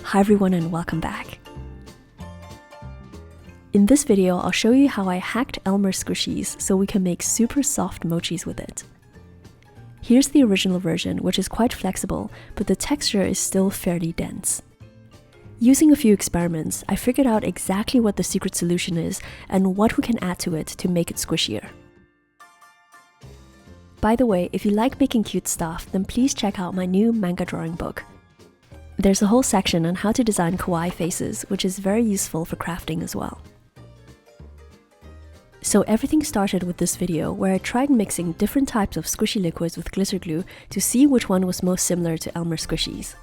Hi everyone and welcome back. In this video, I'll show you how I hacked Elmer's Squishies so we can make super soft mochis with it. Here's the original version, which is quite flexible, but the texture is still fairly dense. Using a few experiments, I figured out exactly what the secret solution is and what we can add to it to make it squishier. By the way, if you like making cute stuff, then please check out my new manga drawing book. There's a whole section on how to design kawaii faces, which is very useful for crafting as well. So everything started with this video where I tried mixing different types of squishy liquids with glitter glue to see which one was most similar to Elmer's Squishies.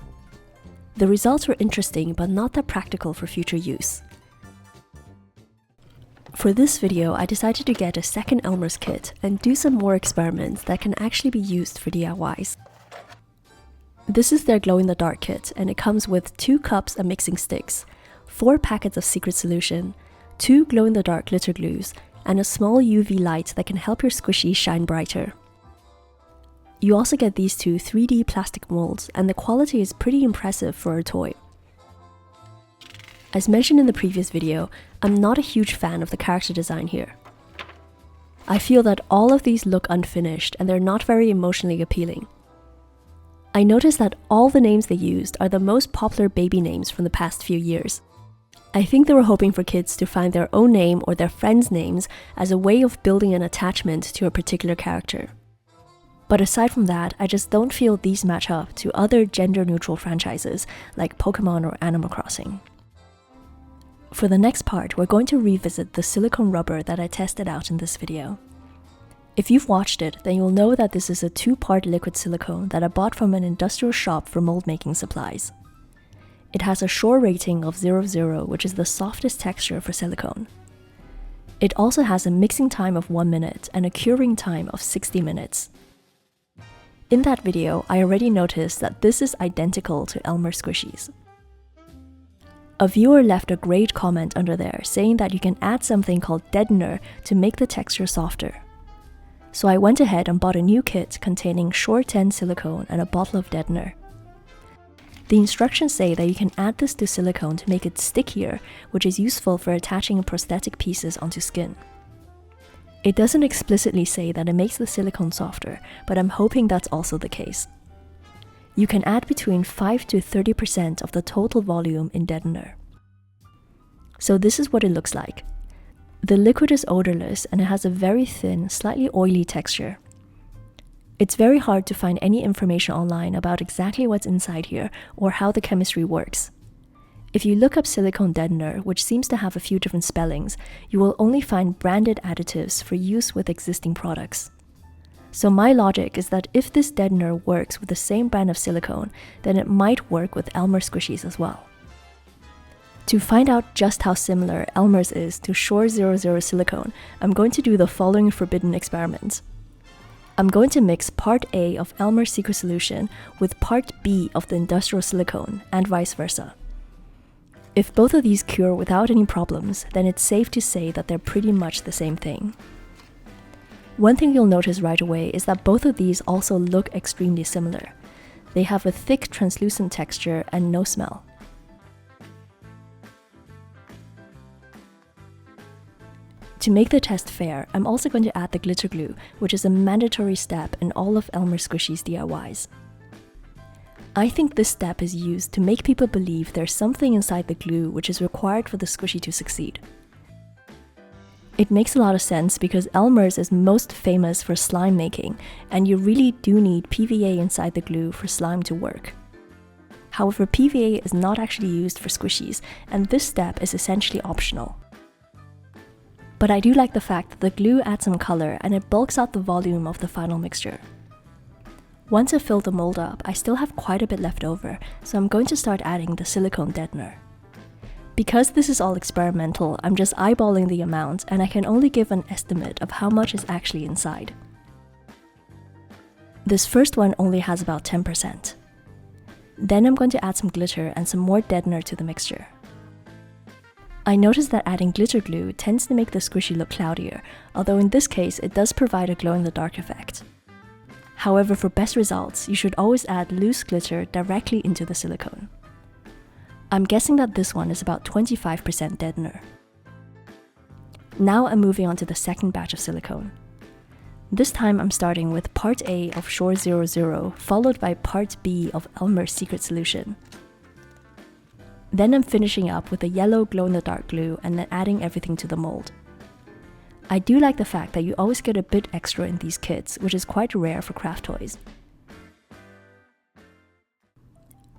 The results were interesting but not that practical for future use. For this video, I decided to get a second Elmer's kit and do some more experiments that can actually be used for DIYs. This is their glow-in-the-dark kit, and it comes with 2 cups of mixing sticks, 4 packets of secret solution, 2 glow-in-the-dark glitter glues, and a small UV light that can help your squishy shine brighter. You also get these 2 3D plastic molds, and the quality is pretty impressive for a toy. As mentioned in the previous video, I'm not a huge fan of the character design here. I feel that all of these look unfinished and they're not very emotionally appealing. I noticed that all the names they used are the most popular baby names from the past few years. I think they were hoping for kids to find their own name or their friends' names as a way of building an attachment to a particular character. But aside from that, I just don't feel these match up to other gender-neutral franchises like Pokemon or Animal Crossing. For the next part, we're going to revisit the silicone rubber that I tested out in this video. If you've watched it, then you'll know that this is a 2-part liquid silicone that I bought from an industrial shop for mold making supplies. It has a Shore rating of 0.0, which is the softest texture for silicone. It also has a mixing time of 1 minute and a curing time of 60 minutes. In that video, I already noticed that this is identical to Elmer's Squishies. A viewer left a great comment under there saying that you can add something called deadener to make the texture softer. So I went ahead and bought a new kit containing Shore 10 silicone and a bottle of deadener. The instructions say that you can add this to silicone to make it stickier, which is useful for attaching prosthetic pieces onto skin. It doesn't explicitly say that it makes the silicone softer, but I'm hoping that's also the case. You can add between 5 to 30% of the total volume in deadener. So this is what it looks like. The liquid is odorless and it has a very thin, slightly oily texture. It's very hard to find any information online about exactly what's inside here or how the chemistry works. If you look up silicone deadener, which seems to have a few different spellings, you will only find branded additives for use with existing products. So my logic is that if this deadener works with the same brand of silicone, then it might work with Elmer's Squishies as well. To find out just how similar Elmer's is to Shore 00 silicone, I'm going to do the following forbidden experiment. I'm going to mix part A of Elmer's secret solution with part B of the industrial silicone, and vice versa. If both of these cure without any problems, then it's safe to say that they're pretty much the same thing. One thing you'll notice right away is that both of these also look extremely similar. They have a thick, translucent texture and no smell. To make the test fair, I'm also going to add the glitter glue, which is a mandatory step in all of Elmer's Squishies DIYs. I think this step is used to make people believe there's something inside the glue which is required for the squishy to succeed. It makes a lot of sense because Elmer's is most famous for slime making, and you really do need PVA inside the glue for slime to work. However, PVA is not actually used for squishies, and this step is essentially optional. But I do like the fact that the glue adds some color and it bulks out the volume of the final mixture. Once I've filled the mold up, I still have quite a bit left over, so I'm going to start adding the silicone deadener. Because this is all experimental, I'm just eyeballing the amount and I can only give an estimate of how much is actually inside. This first one only has about 10%. Then I'm going to add some glitter and some more deadener to the mixture. I noticed that adding glitter glue tends to make the squishy look cloudier, although in this case it does provide a glow-in-the-dark effect. However, for best results, you should always add loose glitter directly into the silicone. I'm guessing that this one is about 25% deadener. Now I'm moving on to the second batch of silicone. This time I'm starting with part A of Shore 00 followed by part B of Elmer's secret solution. Then I'm finishing up with a yellow glow-in-the-dark glue and then adding everything to the mold. I do like the fact that you always get a bit extra in these kits, which is quite rare for craft toys.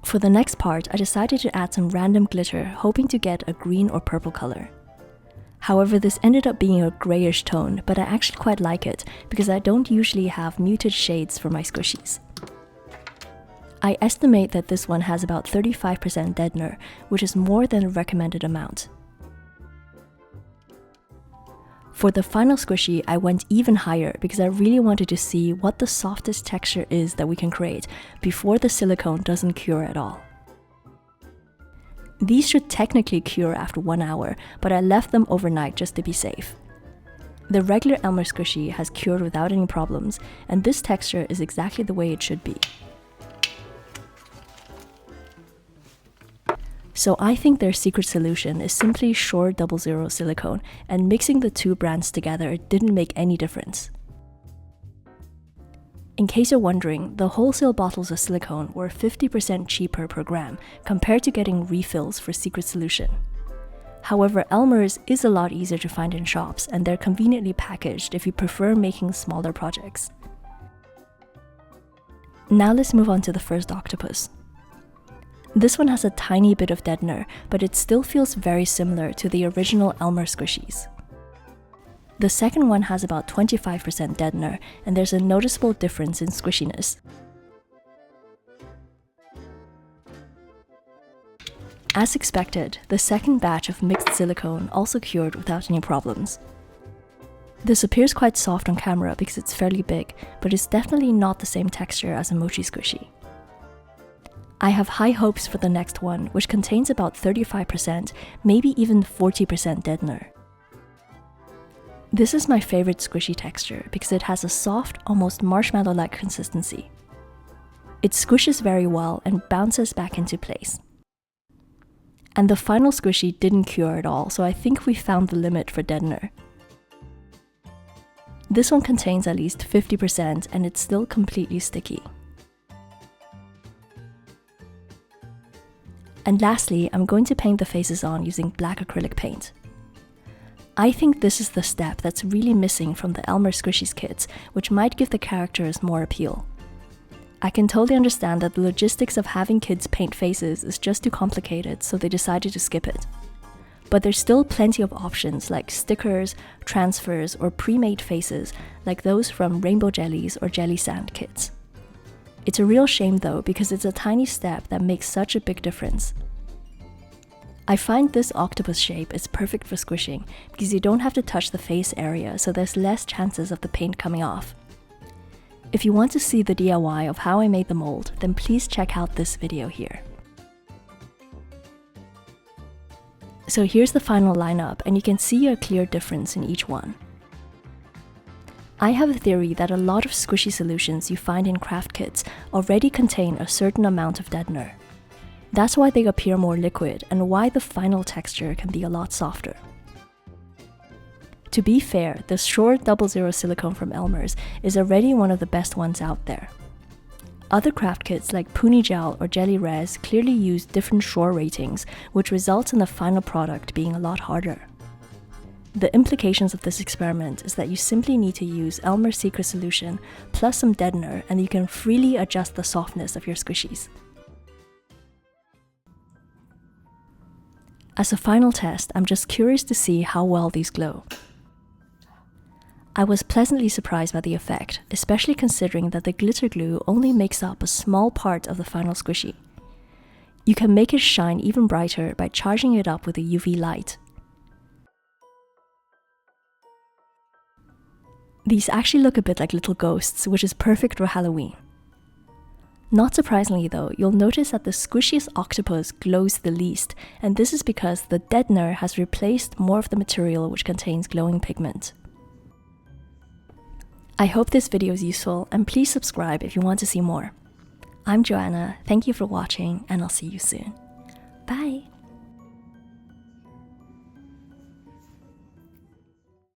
For the next part, I decided to add some random glitter, hoping to get a green or purple color. However, this ended up being a grayish tone, but I actually quite like it because I don't usually have muted shades for my squishies. I estimate that this one has about 35% deadener, which is more than a recommended amount. For the final squishy, I went even higher because I really wanted to see what the softest texture is that we can create before the silicone doesn't cure at all. These should technically cure after 1 hour, but I left them overnight just to be safe. The regular Elmer squishy has cured without any problems, and this texture is exactly the way it should be. So I think their secret solution is simply Shore 00 silicone, and mixing the two brands together didn't make any difference. In case you're wondering, the wholesale bottles of silicone were 50% cheaper per gram compared to getting refills for secret solution. However, Elmer's is a lot easier to find in shops, and they're conveniently packaged if you prefer making smaller projects. Now let's move on to the first octopus. This one has a tiny bit of deadener, but it still feels very similar to the original Elmer squishies. The second one has about 25% deadener, and there's a noticeable difference in squishiness. As expected, the second batch of mixed silicone also cured without any problems. This appears quite soft on camera because it's fairly big, but it's definitely not the same texture as a mochi squishy. I have high hopes for the next one, which contains about 35%, maybe even 40% deadener. This is my favorite squishy texture because it has a soft, almost marshmallow-like consistency. It squishes very well and bounces back into place. And the final squishy didn't cure at all, so I think we found the limit for deadener. This one contains at least 50% and it's still completely sticky. And lastly, I'm going to paint the faces on using black acrylic paint. I think this is the step that's really missing from the Elmer Squishies kits, which might give the characters more appeal. I can totally understand that the logistics of having kids paint faces is just too complicated, so they decided to skip it. But there's still plenty of options like stickers, transfers, or pre-made faces like those from Rainbow Jellies or Jelly Sand kits. It's a real shame though, because it's a tiny step that makes such a big difference. I find this octopus shape is perfect for squishing because you don't have to touch the face area, so there's less chances of the paint coming off. If you want to see the DIY of how I made the mold, then please check out this video here. So here's the final lineup, and you can see a clear difference in each one. I have a theory that a lot of squishy solutions you find in craft kits already contain a certain amount of deadener. That's why they appear more liquid and why the final texture can be a lot softer. To be fair, the Shore 00 silicone from Elmers is already one of the best ones out there. Other craft kits like Puni Gel or Jelly Res clearly use different Shore ratings, which results in the final product being a lot harder. The implications of this experiment is that you simply need to use Elmer's secret solution plus some deadener, and you can freely adjust the softness of your squishies. As a final test, I'm just curious to see how well these glow. I was pleasantly surprised by the effect, especially considering that the glitter glue only makes up a small part of the final squishy. You can make it shine even brighter by charging it up with a UV light. These actually look a bit like little ghosts, which is perfect for Halloween. Not surprisingly though, you'll notice that the squishiest octopus glows the least, and this is because the deadener has replaced more of the material which contains glowing pigment. I hope this video is useful, and please subscribe if you want to see more. I'm Joanna, thank you for watching, and I'll see you soon. Bye!